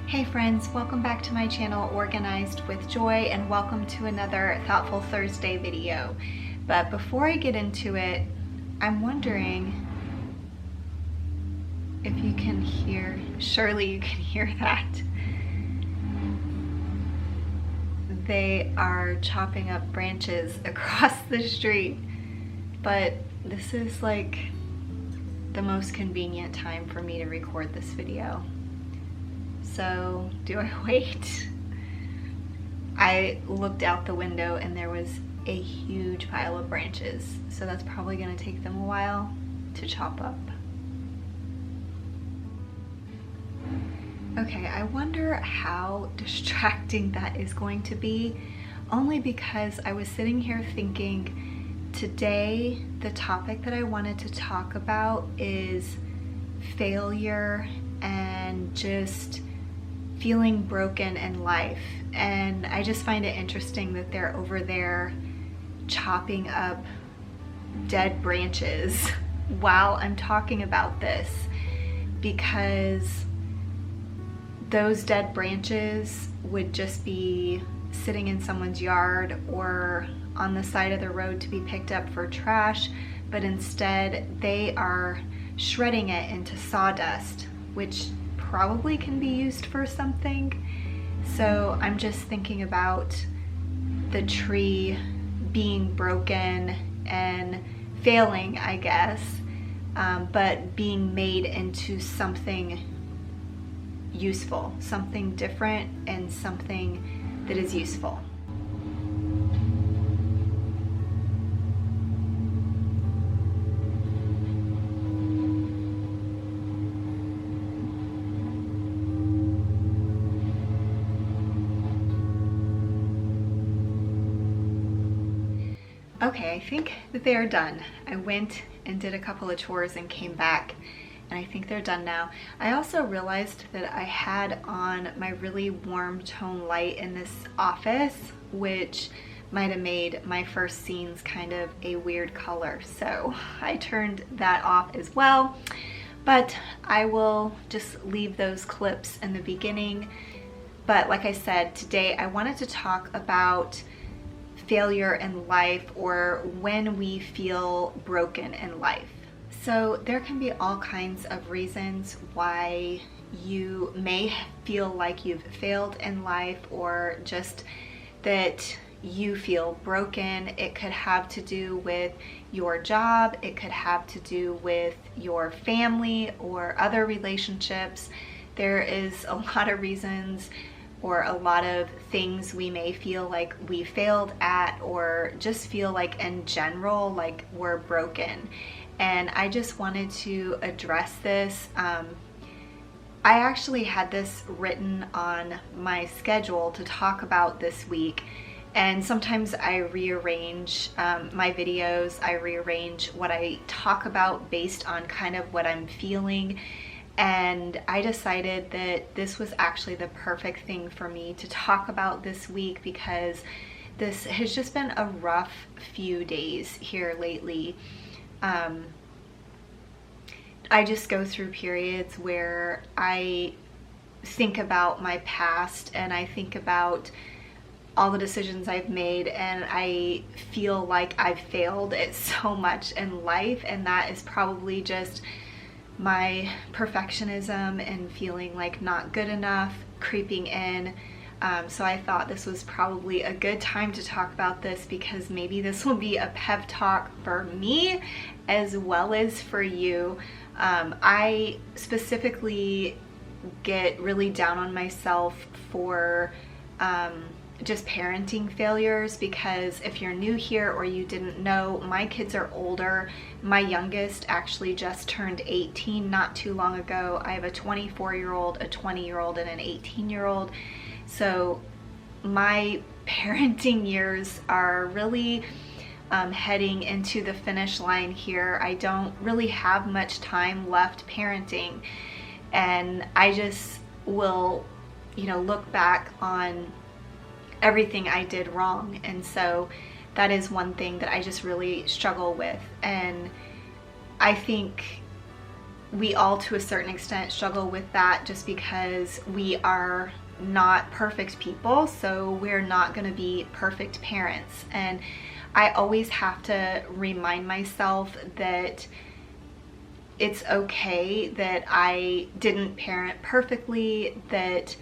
Hey friends, welcome back to my channel Organized with Joy, and welcome to another Thoughtful Thursday video. But before I get into it, I'm wondering if you can hear, surely you can hear that. They are chopping up branches across the street, but this is like the most convenient time for me to record this video. So, do I wait? I looked out the window and there was a huge pile of branches, so that's probably going to take them a while to chop up. Okay, I wonder how distracting that is going to be, only because I was sitting here thinking today the topic that I wanted to talk about is failure and just feeling broken in life. And I just find it interesting that they're over there chopping up dead branches while I'm talking about this, because those dead branches would just be sitting in someone's yard or on the side of the road to be picked up for trash, but instead they are shredding it into sawdust, which probably can be used for something. So I'm just thinking about the tree being broken and failing, I guess, but being made into something useful, something different, and something that is useful. Okay, I think that they are done. I went and did a couple of chores and came back, and I think they're done now. I also realized that I had on my really warm tone light in this office, which might have made my first scenes kind of a weird color. So I turned that off as well, but I will just leave those clips in the beginning. But like I said, today I wanted to talk about failure in life, or when we feel broken in life. So there can be all kinds of reasons why you may feel like you've failed in life, or just that you feel broken. It could have to do with your job, it could have to do with your family or other relationships. There is a lot of reasons or a lot of things we may feel like we failed at, or just feel like in general like we're broken. And I just wanted to address this. I actually had this written on my schedule to talk about this week, and sometimes I rearrange my videos. I rearrange what I talk about based on kind of what I'm feeling. And I decided that this was actually the perfect thing for me to talk about this week, because this has just been a rough few days here lately. I just go through periods where I think about my past and I think about all the decisions I've made, and I feel like I've failed at so much in life, and that is probably just my perfectionism and feeling like not good enough creeping in. So I thought this was probably a good time to talk about this, because maybe this will be a pep talk for me as well as for you. I specifically get really down on myself for just parenting failures, because if you're new here or you didn't know, my kids are older. My youngest actually just turned 18 not too long ago. I have a 24-year-old, a 20-year-old, and an 18-year-old. So my parenting years are really heading into the finish line here. I don't really have much time left parenting, and I just will, look back on everything I did wrong. And so that is one thing that I just really struggle with. And I think we all to a certain extent struggle with that just because we are not perfect people, so we're not going to be perfect parents. And I always have to remind myself that it's okay that I didn't parent perfectly, that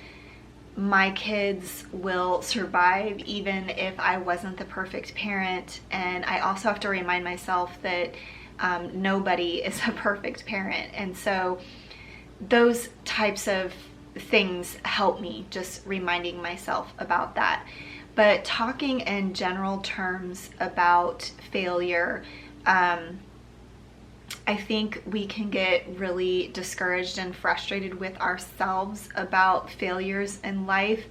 my kids will survive even if I wasn't the perfect parent. And I also have to remind myself that nobody is a perfect parent. And so those types of things help me, just reminding myself about that. But talking in general terms about failure, I think we can get really discouraged and frustrated with ourselves about failures in life.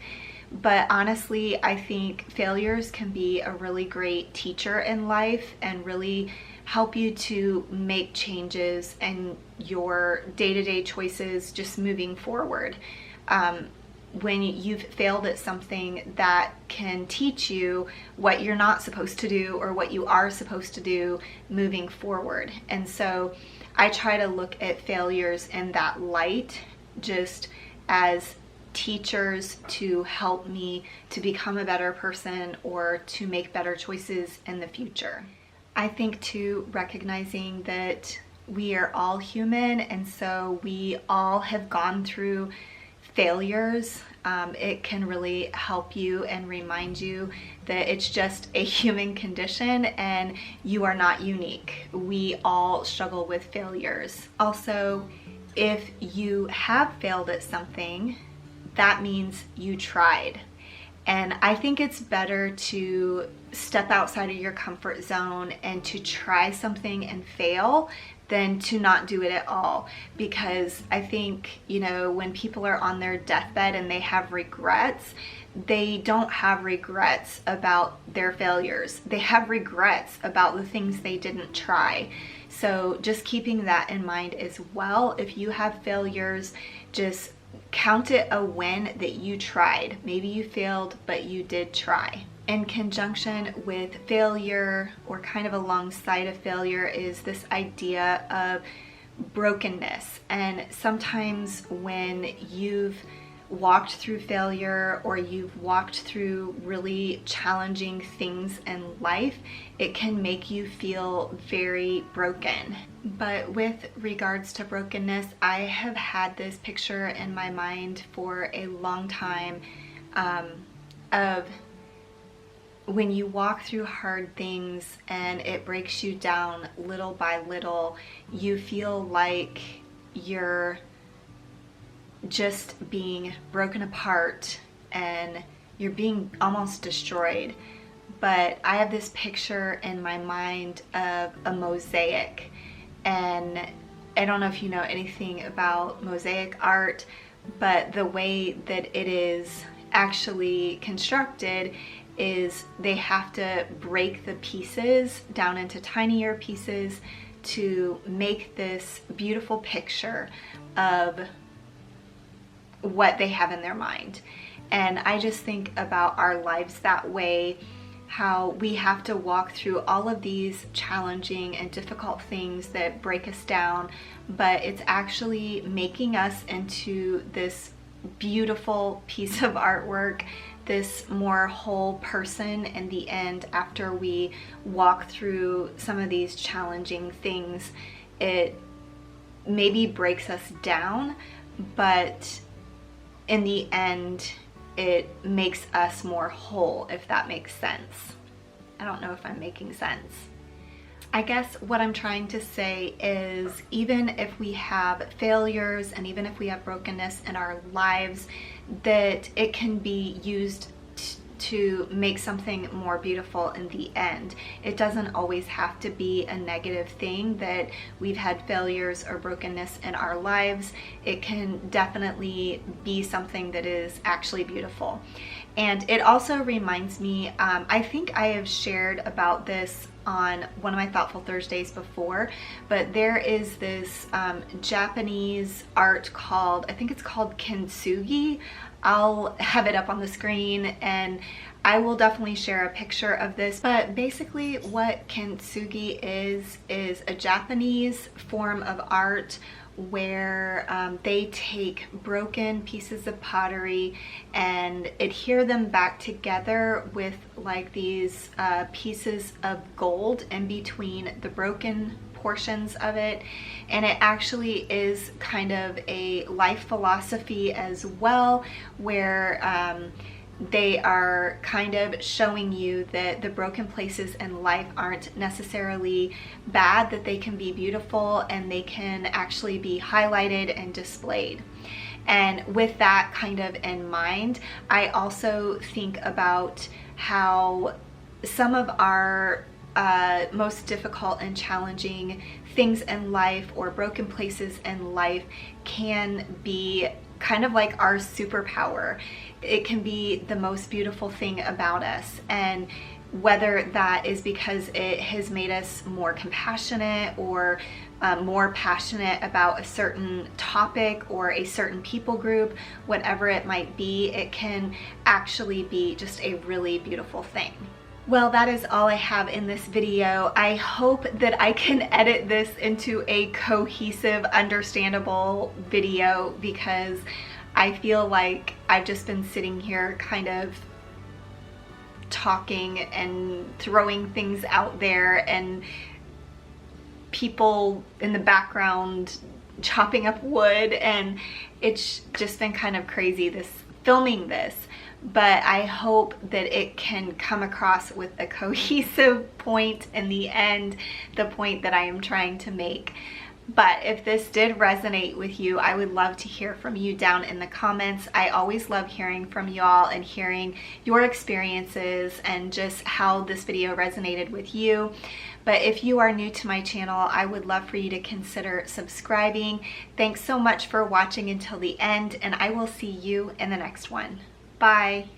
But honestly, I think failures can be a really great teacher in life and really help you to make changes in your day-to-day choices just moving forward. When you've failed at something, that can teach you what you're not supposed to do or what you are supposed to do moving forward. And so I try to look at failures in that light, just as teachers to help me to become a better person or to make better choices in the future. I think too, recognizing that we are all human, and so we all have gone through failures. It can really help you and remind you that it's just a human condition and you are not unique. We all struggle with failures. Also, if you have failed at something, that means you tried. And I think it's better to step outside of your comfort zone and to try something and fail than to not do it at all. Because I think, when people are on their deathbed and they have regrets, they don't have regrets about their failures. They have regrets about the things they didn't try. So just keeping that in mind as well. If you have failures, just count it a win that you tried. Maybe you failed, but you did try. In conjunction with failure, or kind of alongside of failure, is this idea of brokenness. And sometimes when you've walked through failure or you've walked through really challenging things in life, it can make you feel very broken. But with regards to brokenness, I have had this picture in my mind for a long time of when you walk through hard things and it breaks you down little by little, you feel like you're just being broken apart and you're being almost destroyed. But I have this picture in my mind of a mosaic, and I don't know if you know anything about mosaic art, but the way that it is actually constructed is they have to break the pieces down into tinier pieces to make this beautiful picture of what they have in their mind. And I just think about our lives that way, how we have to walk through all of these challenging and difficult things that break us down, but it's actually making us into this beautiful piece of artwork, this more whole person in the end. After we walk through some of these challenging things, it maybe breaks us down, but in the end it makes us more whole, if that makes sense. I don't know if I'm making sense. I guess what I'm trying to say is, even if we have failures and even if we have brokenness in our lives, that it can be used to make something more beautiful in the end. It doesn't always have to be a negative thing that we've had failures or brokenness in our lives. It can definitely be something that is actually beautiful. And it also reminds me, I think I have shared about this on one of my Thoughtful Thursdays before, but there is this Japanese art called, I think it's called kintsugi. I'll have it up on the screen, and I will definitely share a picture of this, but basically what kintsugi is a Japanese form of art where they take broken pieces of pottery and adhere them back together with like these pieces of gold in between the broken portions of it. And it actually is kind of a life philosophy as well, where they are kind of showing you that the broken places in life aren't necessarily bad, that they can be beautiful and they can actually be highlighted and displayed. And with that kind of in mind, I also think about how some of our most difficult and challenging things in life or broken places in life can be kind of like our superpower. It can be the most beautiful thing about us, and whether that is because it has made us more compassionate or more passionate about a certain topic or a certain people group, whatever it might be, it can actually be just a really beautiful thing. Well, that is all I have in this video. I hope that I can edit this into a cohesive, understandable video, because I feel like I've just been sitting here kind of talking and throwing things out there, and people in the background chopping up wood, and it's just been kind of crazy filming this. But I hope that it can come across with a cohesive point in the end, the point that I am trying to make. But if this did resonate with you, I would love to hear from you down in the comments. I always love hearing from y'all and hearing your experiences and just how this video resonated with you. But if you are new to my channel, I would love for you to consider subscribing. Thanks so much for watching until the end, and I will see you in the next one. Bye.